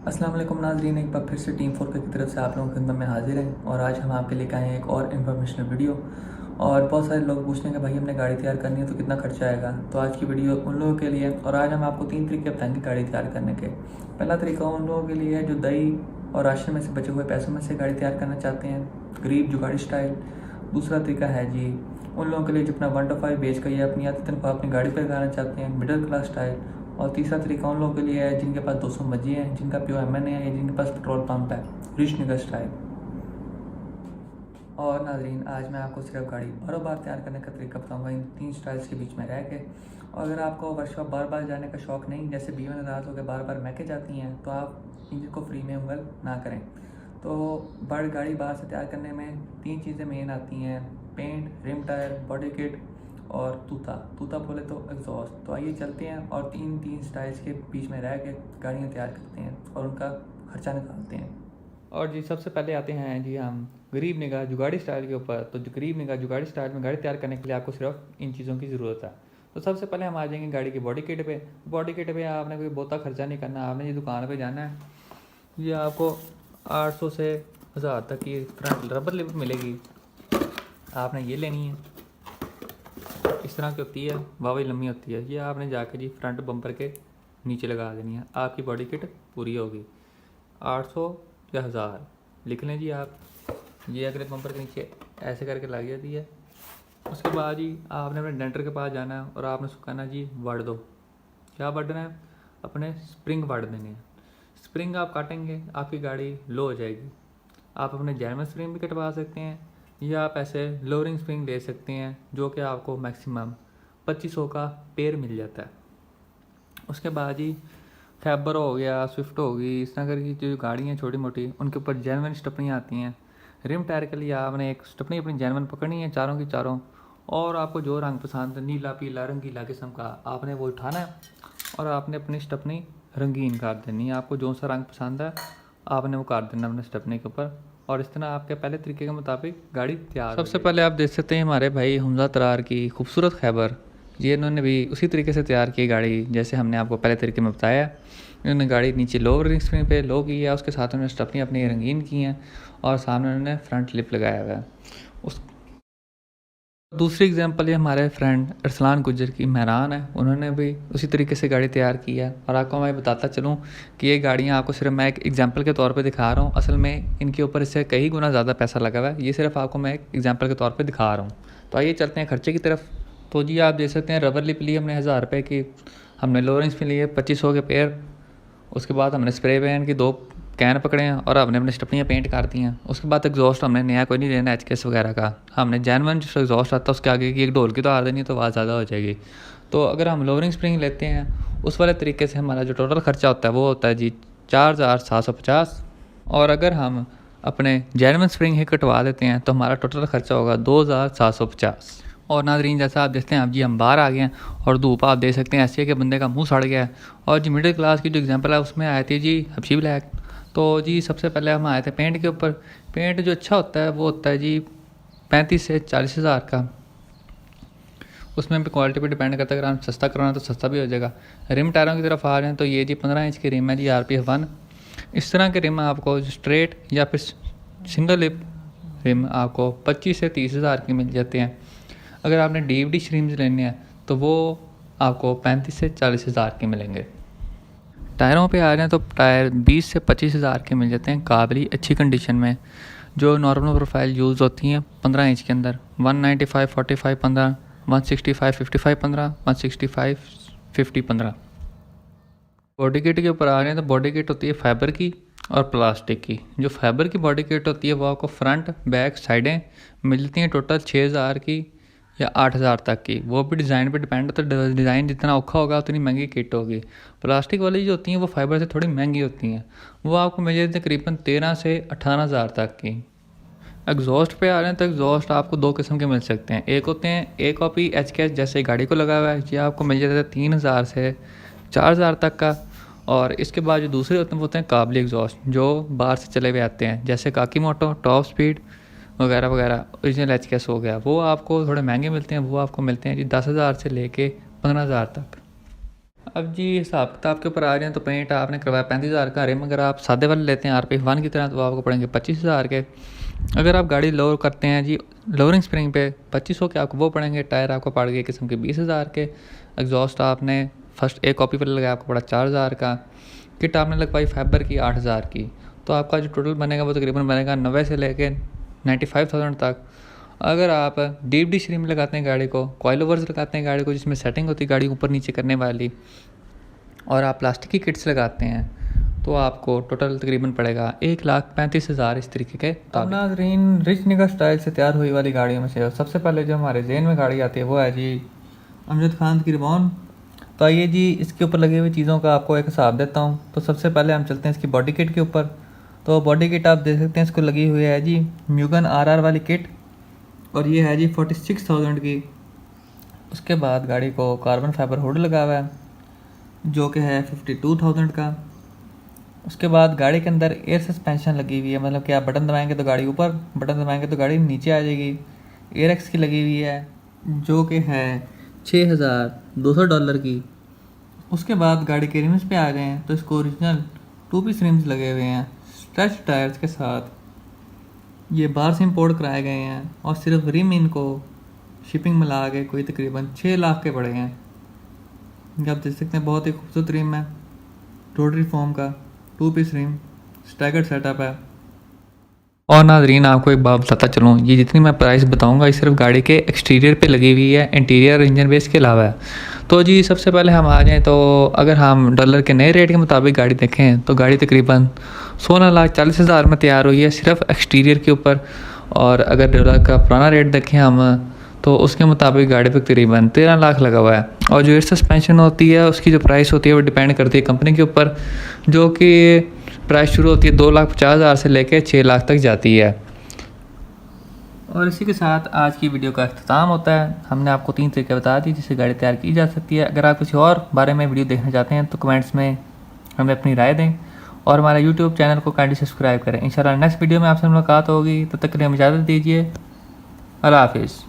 अस्सलाम वालेकुम नाज़रीन, एक बार फिर से टीम 4 की तरफ से आप लोगों की खिदमत में हाजिर हैं और आज हम आपके लेकर आए हैं एक और इन्फॉर्मेशनल वीडियो। और बहुत सारे लोग पूछते हैं कि भाई हमने गाड़ी तैयार करनी है तो कितना खर्चा आएगा। तो आज की वीडियो उन लोगों के लिए है और आज हम आपको 3 तरीके बताएंगे गाड़ी तैयार करने के। पहला तरीका उन लोगों के लिए है जो दही और राशन में से बचे हुए पैसों में से गाड़ी तैयार करना चाहते हैं, गरीब जुगाड़ी स्टाइल। दूसरा तरीका है जी उन लोगों के लिए जो अपना 1 to 5 बेच कर या अपनी आधी तनख्वाह अपनी गाड़ी पर लगाना चाहते हैं, मिडिल क्लास स्टाइल। और तीसरा तरीका उन लोगों के लिए है जिनके पास 200 मजी हैं, जिनका POMN है या जिनके पास पेट्रोल पंप है, रिच निगर स्टाइल। और नाजरीन, आज मैं आपको सिर्फ गाड़ी बारों बार तैयार करने का तरीका बताऊंगा इन 3 स्टाइल्स के बीच में रह के। और अगर आपको वर्कशॉप बार बार जाने का शौक़ नहीं, जैसे बीवी नाराज़ होकर बार बार महके जाती हैं, तो आप इंजन को फ्री में उंगल ना करें। तो बड़ी गाड़ी बाहर से तैयार करने में 3 चीज़ें मेन आती हैं: paint, rim tyre, body kit और तूता बोले तो एग्जॉस्ट। तो आइए चलते हैं और तीन स्टाइल्स के बीच में रह के गाड़ियाँ तैयार करते हैं और उनका खर्चा निकालते हैं। और जी सबसे पहले आते हैं जी हम गरीब निगाह जुगाड़ी स्टाइल के ऊपर। तो जो गरीब निगाह जुगाड़ी स्टाइल में गाड़ी तैयार करने के लिए आपको सिर्फ इन चीज़ों की ज़रूरत है। तो सबसे पहले हम आ जाएंगे गाड़ी की बॉडी किट पे। बॉडी किट पे आपने कोई बहुता खर्चा नहीं करना, आपने ये दुकान पे जाना है। ये आपको 800 से 1000 तक की फ्रंट रबर लिप मिलेगी, आपने ये लेनी है। इस तरह की होती है, वावी लम्बी होती है। ये आपने जाके जी फ्रंट बम्पर के नीचे लगा देनी है, आपकी बॉडी किट पूरी होगी। 800 या 1000 लिख लें जी आप। ये अगले बम्पर के नीचे ऐसे करके लग जाती है। उसके बाद जी आपने अपने डेंटर के पास जाना है और आपने उसको कहना जी वड़ दो। क्या वड़ना है? अपने स्प्रिंग वड़ देने हैं। स्प्रिंग आप काटेंगे, आपकी गाड़ी लो हो जाएगी। आप अपने जर्मन स्प्रिंग भी कटवा सकते हैं या आप ऐसे लोअरिंग स्प्रिंग ले सकते हैं, जो कि आपको मैक्सिमम 2500 का पेयर मिल जाता है। उसके बाद ही खैबर हो गया, स्विफ्ट हो गई, इस तरह की जो गाड़ियाँ छोटी मोटी, उनके ऊपर जेनवन स्टपनियाँ आती हैं। रिम टायर के लिए आपने एक स्टपनी अपनी जेनवन पकड़नी है, चारों की चारों। और आपको जो रंग पसंद है, नीला पीला रंगीला किस्म का, आपने वो उठाना है और आपने अपनी स्टपनी रंगीन कर देनी है। आपको जो सा रंग पसंद है आपने वो कर देना अपने स्टपनी के ऊपर। और इस तरह आपके पहले तरीके के मुताबिक गाड़ी तैयार। सबसे पहले आप देख सकते हैं हमारे भाई हमजा तरार की खूबसूरत खैबर। ये इन्होंने भी उसी तरीके से तैयार की गाड़ी जैसे हमने आपको पहले तरीके में बताया। इन्होंने गाड़ी नीचे लोअर स्प्रिंग पे लो की है, उसके साथ उन्होंने स्टपनी अपनी रंगीन की हैं और सामने उन्होंने फ्रंट लिप लगाया हुआ है। उस दूसरी एग्जांपल ये हमारे फ्रेंड अरसलान गुज्जर की मेहरान है, उन्होंने भी उसी तरीके से गाड़ी तैयार की है। और आपको मैं बताता चलूँ कि ये गाड़ियाँ आपको सिर्फ मैं एक एग्जांपल के तौर पे दिखा रहा हूँ, असल में इनके ऊपर इससे कई गुना ज़्यादा पैसा लगा हुआ है। ये सिर्फ आपको मैं एक एग्जांपल के तौर पे दिखा रहा हूँ। तो आइए चलते हैं खर्चे की तरफ। तो जी आप देख सकते हैं रबर लिप ली हमने 1000 रुपये की, हमने लोअरिंग्स भी लिए 2500 के पेयर। उसके बाद हमने स्प्रे पेन की 2 कैन पकड़े हैं और हमने अपनी स्टपनियाँ पेंट कर दी हैं। उसके बाद एग्जॉस्ट हमने नया कोई नहीं लेना, HKS वगैरह का। हमने जेनवन जो एग्जॉस्ट आता है उसके आगे की एक ढोल की तो आ देनी है, तो आवाज़ ज़्यादा हो जाएगी। तो अगर हम लोअरिंग स्प्रिंग लेते हैं उस वाले तरीके से हमारा जो टोटल खर्चा होता है वो होता है जी 4750। और अगर हम अपने जेनवन स्प्रिंग ही कटवा देते हैं तो हमारा टोटल खर्चा होगा 2750। और नाजरीन जैसा आप देखते हैं अब जी हम बाहर आ गए हैं और धूप आप देख सकते हैं ऐसी है कि बंदे का मुंह सड़ गया है। और जी मिडिल क्लास की जो एग्जांपल है उसमें आए थे जी हबशी ब्लैक। तो जी सबसे पहले हम आए थे पेंट के ऊपर। पेंट जो अच्छा होता है वो होता है जी 35 से 40 हज़ार का। उसमें भी क्वालिटी पे डिपेंड करता है, अगर हम सस्ता करवाना तो सस्ता भी हो जाएगा। रिम टायरों की तरफ आ रहे हैं तो ये जी 15 इंच की रिम है जी RPF 1। इस तरह के रिम आपको स्ट्रेट या फिर सिंगल लिप रिम आपको 25 से 30 हज़ार की मिल जाते हैं। अगर आपने DVD रिम्स लेने हैं तो वो आपको 35 से 40 हज़ार के मिलेंगे। टायरों पे आ रहे हैं तो टायर 20 से 25 हज़ार के मिल जाते हैं काबली अच्छी कंडीशन में, जो नॉर्मल प्रोफाइल यूज़ होती हैं 15 इंच के अंदर। 195 45 15, 165 55 15, 165 50 15। बॉडी किट के ऊपर आ रहे हैं तो बॉडी किट होती है फाइबर की और प्लास्टिक की। जो फाइबर की बॉडी किट होती है वो आपको फ्रंट बैक साइडें मिलती हैं टोटल 6000 की या 8000 तक की। वो भी डिज़ाइन पे डिपेंड होता है, डिज़ाइन जितना औखा होगा उतनी महंगी किट होगी। प्लास्टिक वाली जो होती हैं वो फाइबर से थोड़ी महंगी होती हैं, वो आपको मिल जाती है तकरीबन 13 से 18 हज़ार तक की। एग्जॉस्ट पे आ रहे हैं तो एग्जॉस्ट आपको 2 किस्म के मिल सकते हैं। एक होते हैं एक कॉपी HKS जैसे गाड़ी को लगा हुआ है, ये आपको मिल जाता है 3000 से 4000 तक का। और इसके बाद जो दूसरे होते हैं वो होते हैं काबली एग्जॉस्ट, जो बाहर से चले हुए आते हैं, जैसे काकी मोटो, टॉप स्पीड वगैरह वगैरह। ओरिजिनल HKS हो गया, वो आपको थोड़े महंगे मिलते हैं। वो आपको मिलते हैं जी 10,000 से लेके 15,000 तक। अब जी हिसाब किताब के ऊपर आ रहे हैं तो पेंट आपने करवाया 35,000 का रिम अगर आप सादे वाले लेते हैं RP1 की तरह तो आपको पड़ेंगे 25,000 के। अगर आप गाड़ी लोअर करते हैं जी लोअरिंग स्प्रिंग पे 2500 के आपको वो पड़ेंगे। टायर आपको पड़ गए किस्म के 20,000 के। एग्जॉस्ट आपने फर्स्ट एक कॉपी पर लगाया आपको पड़ा 4,000 का। किट आपने लगवाई फाइबर की 8,000 की। तो आपका जो टोटल बनेगा वो तकरीबन बनेगा 90 से लेके 95,000 तक। अगर आप डीप डी श्रीम लगाते हैं गाड़ी को, कॉइल ओवर्स लगाते हैं गाड़ी को जिसमें सेटिंग होती है गाड़ी ऊपर नीचे करने वाली, और आप प्लास्टिक की किट्स लगाते हैं तो आपको टोटल तकरीबन पड़ेगा 1,35,000 इस तरीके के। अब नाज़रीन रिच निगा स्टाइल से तैयार हुई वाली गाड़ियों में से सबसे पहले जो हमारे जहन में गाड़ी आती है वो है जी अमजद खान की रिबॉन। तो आइए जी इसके ऊपर लगी हुई चीज़ों का आपको एक हिसाब देता हूँ। तो सबसे पहले हम चलते हैं इसकी बॉडी किट के ऊपर। तो बॉडी किट आप देख सकते हैं इसको लगी हुई है जी म्यूगन RR वाली किट, और ये है जी 46,000 की। उसके बाद गाड़ी को कार्बन फाइबर हुड लगा हुआ है जो कि है 52,000 का। उसके बाद गाड़ी के अंदर एयर सस्पेंशन लगी हुई है, मतलब कि आप बटन दबाएंगे तो गाड़ी ऊपर, बटन दबाएंगे तो गाड़ी नीचे आ जाएगी। एयर एक्स की लगी हुई है जो कि है $6,200 की। उसके बाद गाड़ी के रिम्स पे आ गए हैं तो इसको ओरिजिनल 2 पीस रिम्स लगे हुए हैं स्ट्रेच टायर्स के साथ। ये बाहर से इम्पोर्ट कराए गए हैं और सिर्फ रिम इनको शिपिंग मिला के कोई तकरीबन 6 लाख के पड़े हैं। आप देख सकते हैं बहुत ही खूबसूरत रिम है, रोटरी फॉर्म का 2 पीस रिम स्टैगर्ड सेटअप है। और नाजरीन आपको एक बात बताता चलूँ, ये जितनी मैं प्राइस बताऊंगा ये सिर्फ गाड़ी के एक्सटीरियर पे लगी हुई है, इंटीरियर इंजन बेस के अलावा है। तो जी सबसे पहले हम आ जाएं तो अगर हम डॉलर के नए रेट के मुताबिक गाड़ी देखें तो गाड़ी तकरीबन 16,40,000 में तैयार हुई है सिर्फ एक्सटीरियर के ऊपर। और अगर डॉलर का पुराना रेट देखें हम तो उसके मुताबिक गाड़ी पर तकरीबन 13 लाख लगा हुआ है। और जो एयर सस्पेंशन होती है उसकी जो प्राइस होती है वो डिपेंड करती है कंपनी के ऊपर, जो कि प्राइस शुरू होती है 2,50,000 से लेकर 6 लाख तक जाती है। और इसी के साथ आज की वीडियो का अख्ताम होता है। हमने आपको 3 तरीके बता दी जिससे गाड़ी तैयार की जा सकती है। अगर आप किसी और बारे में वीडियो देखना चाहते हैं तो कमेंट्स में हमें अपनी राय दें और हमारे यूट्यूब चैनल को काइंडली सब्सक्राइब करें। इंशाल्लाह नेक्स्ट वीडियो में आपसे मुलाकात होगी, तब तक के लिए हमें इजाज़त दीजिए। अल्लाह हाफिज़।